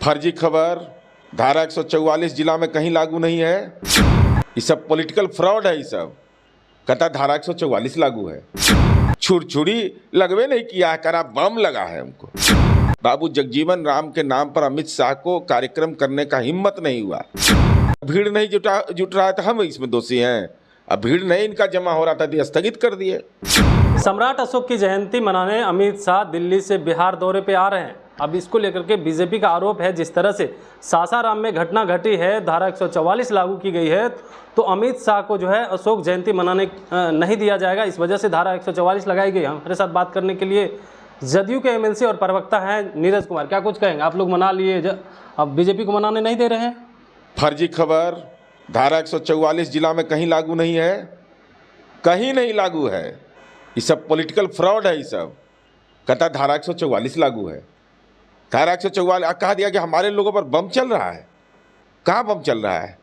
फर्जी खबर धारा 144 जिला में कहीं लागू नहीं है। ये सब पॉलिटिकल फ्रॉड है। ये सब कहता धारा 144 लागू है। छुरछुरी लगवे नहीं किया है, करा बम लगा है हमको। बाबू जगजीवन राम के नाम पर अमित शाह को कार्यक्रम करने का हिम्मत नहीं हुआ। भीड़ नहीं जुट रहा था, हम इसमें दोषी हैं। अब भीड़ नहीं इनका जमा हो रहा था तो स्थगित कर दिए। सम्राट अशोक की जयंती मनाने अमित शाह दिल्ली से बिहार दौरे पे आ रहे हैं। अब इसको लेकर के बीजेपी का आरोप है, जिस तरह से सासाराम में घटना घटी है, धारा 144 लागू की गई है, तो अमित शाह को जो है अशोक जयंती मनाने नहीं दिया जाएगा। इस वजह से धारा 144 लगाई गई। हमारे साथ बात करने के लिए जदयू के एमएलसी और प्रवक्ता हैं नीरज कुमार। क्या कुछ कहेंगे? आप लोग मना लिए, अब बीजेपी को मनाने नहीं दे रहे हैं। फर्जी खबर धारा 144 जिला में कहीं लागू नहीं है, कहीं नहीं लागू है। ये सब पॉलिटिकल फ्रॉड है। ये सब कहता धारा 144 लागू है। धारा 144 कहा दिया कि हमारे लोगों पर बम चल रहा है। कहाँ बम चल रहा है?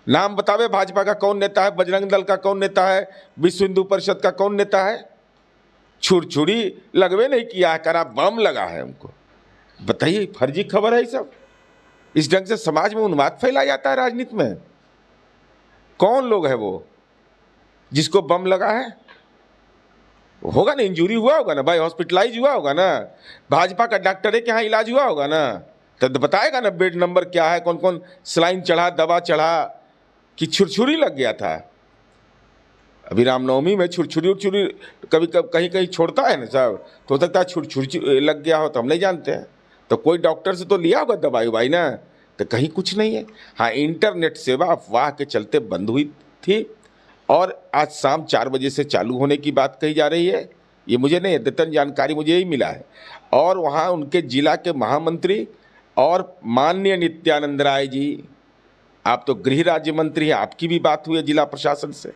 नाम बतावे भाजपा का कौन नेता है, बजरंग दल का कौन नेता है, विश्व हिंदू परिषद का कौन नेता है? छुरछुरी लगवे नहीं किया है, करा बम लगा है हमको। बताइए, फर्जी खबर है। ये सब इस ढंग से समाज में उन्माद फैलाया जाता है। राजनीति में कौन लोग है वो जिसको बम लगा है? होगा ना, इंजरी हुआ होगा ना भाई, हॉस्पिटलाइज हुआ होगा ना, भाजपा का डॉक्टर है कि यहाँ इलाज हुआ होगा ना, तो बताएगा ना बेड नंबर क्या है, कौन कौन सलाइन चढ़ा, दवा चढ़ा, कि छुरछुरी लग गया था। अभी रामनवमी में छुरछुरी कभी कहीं कहीं छोड़ता है ना साहब, तो हो सकता है छुरछुरी लग गया हो, तो हम नहीं जानते हैं। तो कोई डॉक्टर से तो लिया होगा दवाई वाई ना, तो कहीं कुछ नहीं है। हाँ, इंटरनेट सेवा अफवाह के चलते बंद हुई थी और आज शाम 4 बजे से चालू होने की बात कही जा रही है। ये मुझे नहीं, अद्यतन जानकारी मुझे यही मिला है। और वहाँ उनके जिला के महामंत्री और माननीय नित्यानंद राय जी, आप तो गृह राज्य मंत्री हैं, आपकी भी बात हुई है जिला प्रशासन से।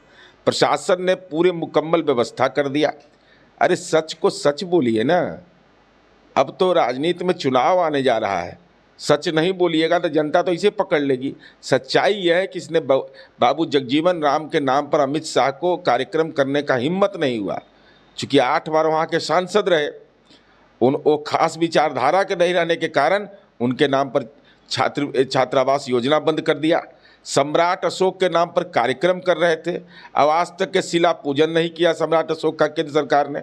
प्रशासन ने पूरे मुकम्मल व्यवस्था कर दिया। अरे सच को सच बोलिए ना। अब तो राजनीति में चुनाव आने जा रहा है, सच नहीं बोलिएगा तो जनता तो इसे पकड़ लेगी। सच्चाई यह है कि इसने बाबू जगजीवन राम के नाम पर अमित शाह को कार्यक्रम करने का हिम्मत नहीं हुआ। चूँकि 8 बार वहाँ के सांसद रहे, वो खास विचारधारा के नहीं रहने के कारण उनके नाम पर छात्रावास योजना बंद कर दिया। सम्राट अशोक के नाम पर कार्यक्रम कर रहे थे। अब आज तक के शिला पूजन नहीं किया सम्राट अशोक का केंद्र सरकार ने,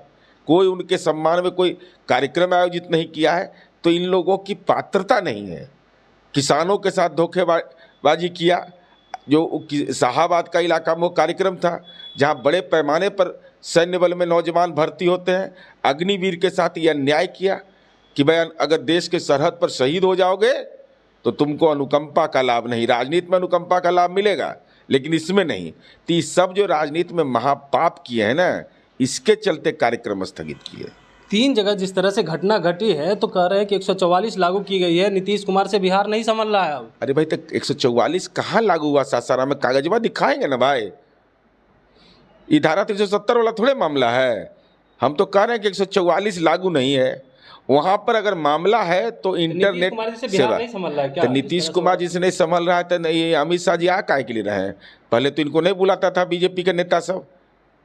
कोई उनके सम्मान में कोई कार्यक्रम आयोजित नहीं किया है। तो इन लोगों की पात्रता नहीं है। किसानों के साथ धोखेबाजी किया। जो शाहाबाद का इलाका में वो कार्यक्रम था जहां बड़े पैमाने पर सैन्य बल में नौजवान भर्ती होते हैं, अग्निवीर के साथ ये अन्याय किया कि भाई अगर देश के सरहद पर शहीद हो जाओगे तो तुमको अनुकंपा का लाभ नहीं। राजनीति में अनुकंपा का लाभ मिलेगा लेकिन इसमें नहीं। तो ये सब जो राजनीति में महापाप किए हैं ना, इसके चलते कार्यक्रम स्थगित किए। 3 जगह जिस तरह से घटना घटी है तो कह रहे हैं कि 144 लागू की गई है। नीतीश कुमार से बिहार नहीं संभल रहा है अब। अरे भाई, तो 144 कहाँ लागू हुआ? सासाराम में कागजवा दिखाएंगे ना भाई। ये धारा 370 वाला थोड़े मामला है। हम तो कह रहे हैं कि 144 लागू नहीं है। वहां पर अगर मामला है तो इंटरनेट सेवा, तो नीतीश कुमार जी से नहीं संभल रहा है तो नहीं, अमित शाह जी काहे के लिए रहे हैं? पहले तो इनको नहीं बुलाता था बीजेपी के नेता सब,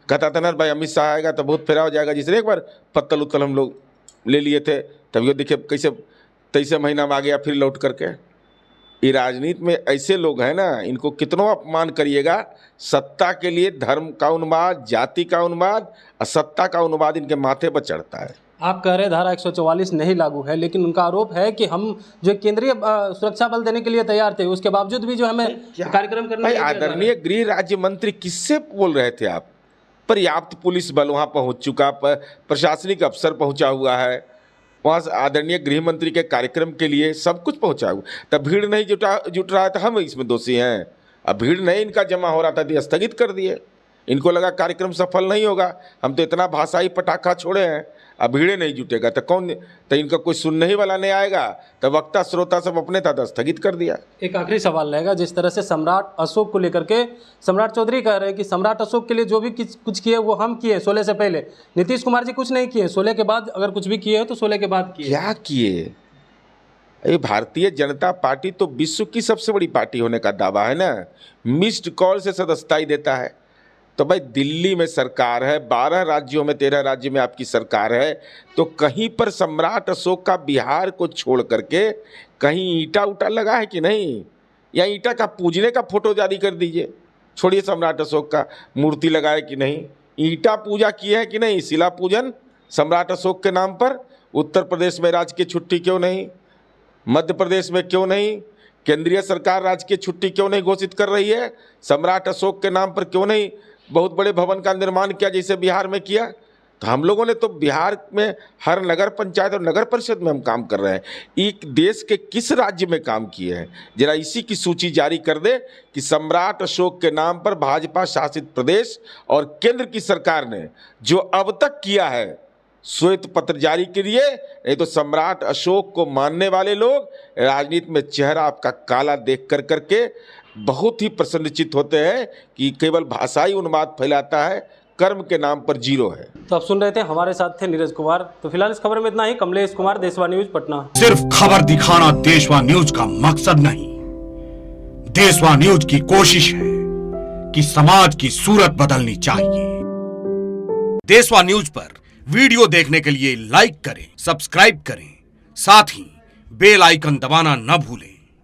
कहता था ना भाई अमित शाह आएगा तो बहुत फेरा हो जाएगा। जिसने एक बार पत्तल उत्तल हम लोग ले लिए थे, तब ये देखिए कैसे 23 महीना में आ गया फिर लौट करके। ये राजनीति में ऐसे लोग हैं ना, इनको कितनों अपमान करिएगा, सत्ता के लिए धर्म का उन्माद, जाति का उन्माद और सत्ता का उन्माद इनके माथे पर चढ़ता है। आप कह रहे हैं धारा 144 नहीं लागू है, लेकिन उनका आरोप है कि हम जो केंद्रीय सुरक्षा बल देने के लिए तैयार थे, उसके बावजूद भी जो हमें कार्यक्रम करना। आदरणीय गृह राज्य मंत्री किससे बोल रहे थे आप? पर्याप्त पुलिस बल वहाँ पहुँच चुका, प्रशासनिक अफसर पहुँचा हुआ है वहाँ से, आदरणीय गृह मंत्री के कार्यक्रम के लिए सब कुछ पहुँचा हुआ। तब भीड़ नहीं जुट रहा था, हम इसमें दोषी हैं। अब भीड़ नहीं इनका जमा हो रहा था तो स्थगित कर दिए। इनको लगा कार्यक्रम सफल नहीं होगा, हम तो इतना भाषाई पटाखा छोड़े हैं, अब भीड़े नहीं जुटेगा तो कौन, तो इनका कोई सुनने ही वाला नहीं आएगा, तो वक्ता श्रोता सब अपने था तो स्थगित कर दिया। एक आखिरी सवाल रहेगा, जिस तरह से सम्राट अशोक को लेकर के सम्राट चौधरी कह रहे हैं कि सम्राट अशोक के लिए जो भी कुछ किए वो हम किए 16 से पहले, नीतीश कुमार जी कुछ नहीं किए, 16 के बाद अगर कुछ भी किए हो तो 16 के बाद किए। क्या किए? ये भारतीय जनता पार्टी तो विश्व की सबसे बड़ी पार्टी होने का दावा है ना, मिस्ड कॉल से सदस्यता ही देता है। तो भाई दिल्ली में सरकार है, 12 राज्यों में 13 राज्य में आपकी सरकार है, तो कहीं पर सम्राट अशोक का बिहार को छोड़ करके कहीं ईंटा उटा लगा है कि नहीं, या ईंटा का पूजने का फोटो जारी कर दीजिए। छोड़िए सम्राट अशोक का मूर्ति लगाए कि नहीं, ईंटा पूजा की है कि नहीं, शिला पूजन सम्राट अशोक के नाम पर। उत्तर प्रदेश में राजकीय छुट्टी क्यों नहीं, मध्य प्रदेश में क्यों नहीं, केंद्रीय सरकार राजकीय छुट्टी क्यों नहीं घोषित कर रही है, सम्राट अशोक के नाम पर क्यों नहीं बहुत बड़े भवन का निर्माण किया जैसे बिहार में किया। तो हम लोगों ने तो बिहार में हर नगर पंचायत और नगर परिषद में हम काम कर रहे हैं। एक देश के किस राज्य में काम किए हैं, जरा इसी की सूची जारी कर दे कि सम्राट अशोक के नाम पर भाजपा शासित प्रदेश और केंद्र की सरकार ने जो अब तक किया है श्वेत पत्र जारी करिए। नहीं तो सम्राट अशोक को मानने वाले लोग राजनीति में चेहरा आपका काला देख कर करके बहुत ही प्रसन्नचित होते हैं कि केवल भाषाई उन्माद फैलाता है, कर्म के नाम पर जीरो है। तो आप सुन रहे थे, हमारे साथ थे नीरज कुमार। तो फिलहाल इस खबर में इतना ही। कमलेश कुमार, देशवा न्यूज, पटना। सिर्फ खबर दिखाना देशवा न्यूज का मकसद नहीं, देशवा न्यूज की कोशिश है कि समाज की सूरत बदलनी चाहिए। देशवा न्यूज पर वीडियो देखने के लिए लाइक करें, सब्सक्राइब करें, साथ ही बेल आइकन दबाना न भूलें।